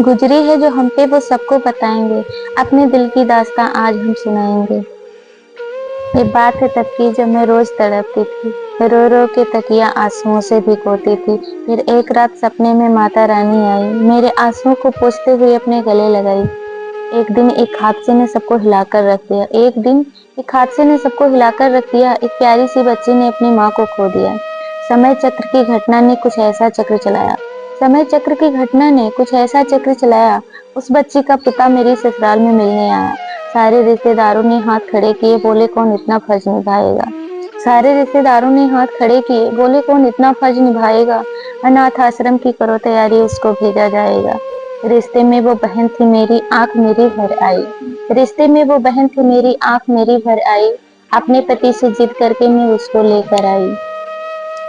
गुजरी है जो हम पे वो सबको बताएंगे, अपने दिल की दास्तां आज हम सुनाएंगे। ये बात है तब की जब मैं रोज तड़पती थी, रो रो के तकिया आंसुओं से भिगोती थी। फिर एक रात सपने में माता रानी आई, मेरे आंसुओं को पोंछते हुए अपने गले लगाई। एक दिन एक हादसे ने सबको हिलाकर रख दिया, एक दिन एक हादसे ने सबको हिलाकर रख दिया। एक प्यारी सी बच्ची ने अपनी माँ को खो दिया। समय चक्र की घटना ने कुछ ऐसा चक्र चलाया, समय चक्र की घटना ने कुछ ऐसा चक्र चलाया। उस बच्ची का पिता मेरी ससुराल में मिलने आया। सारे रिश्तेदारों ने हाथ खड़े किए, बोले कौन इतना फर्ज निभाएगा। सारे रिश्तेदारों ने हाथ खड़े किए, बोले कौन इतना फर्ज निभाएगा। अनाथ आश्रम की करो तैयारी, उसको भेजा जाएगा। रिश्ते में वो बहन थी मेरी, आंख मेरी भर आई। रिश्ते में वो बहन थी मेरी, आंख मेरी भर आई। अपने पति से जिद करके मैं उसको लेकर आई।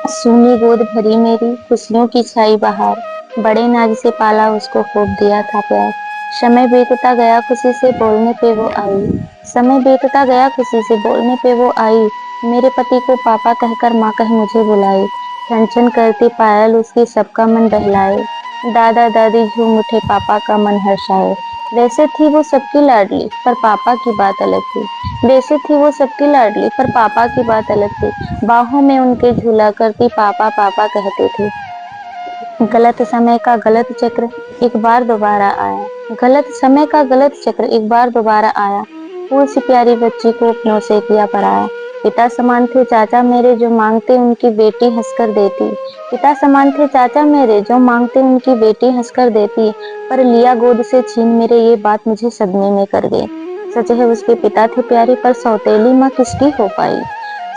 सूनी गोद भरी मेरी, खुशियों की छाई बहार। बड़े नाज से पाला, उसको खूब दिया था प्यार। समय बीतता गया, खुशी से बोलने पे वो आई। समय बीतता गया, खुशी से बोलने पे वो आई। मेरे पति को पापा कहकर माँ कह मुझे बुलाई। छन छन करती पायल उसकी सबका मन बहलाए। दादा दादी झूम उठे, पापा का मन हर्षाए। वैसे थी वो सबकी लाडली, पर पापा की बात अलग थी। वैसे थी वो सबकी लाडली, पर पापा की बात अलग थी। बाहों में उनके झूला करती पापा पापा कहते थे। गलत समय का गलत चक्र एक बार दोबारा आया। गलत समय का गलत चक्र एक बार दोबारा आया। फूल सी प्यारी बच्ची को अपनों से किया पराया। पिता समान थे चाचा मेरे, जो मांगते उनकी बेटी हंसकर देती। पिता समान थे चाचा मेरे, जो मांगते उनकी बेटी हंसकर देती। पर लिया गोद से छीन मेरे, ये बात मुझे सदमे में कर गई। सच है उसके पिता थे प्यारे, पर सौतेली माँ किसकी हो पाई।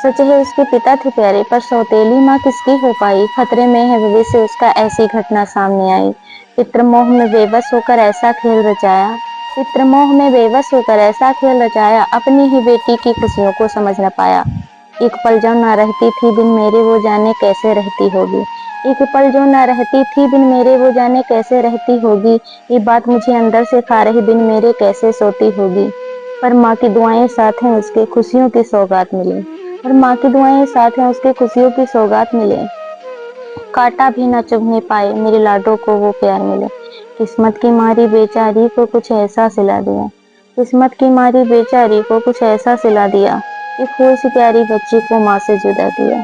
सच है उसके पिता थे प्यारे, पर सौतेली माँ किसकी हो पाई। खतरे में है भविष्य उसका, ऐसी घटना सामने आई। पितृमोह में बेबस होकर ऐसा खेल रचाया। पितृमोह में बेबस होकर ऐसा खेल रचाया, अपनी ही बेटी की खुशियों को समझ न पाया। एक पल जो न रहती थी बिन मेरे, वो जाने कैसे रहती होगी। एक पल जो न रहती थी बिन मेरे, वो जाने कैसे रहती होगी। ये बात मुझे अंदर से खा रही, बिन मेरे कैसे सोती होगी। पर माँ की दुआएं साथ हैं उसके, खुशियों की सौगात मिली। और माँ की दुआएं साथ हैं उसके, खुशियों की सौगात मिले। कांटा भी न चुभने पाए, मेरे लाडों को वो प्यार मिले। किस्मत की मारी बेचारी को कुछ ऐसा सिला दिया। किस्मत की मारी बेचारी को कुछ ऐसा सिला दिया। एक फूल सी प्यारी बच्ची को माँ से जुदा किया।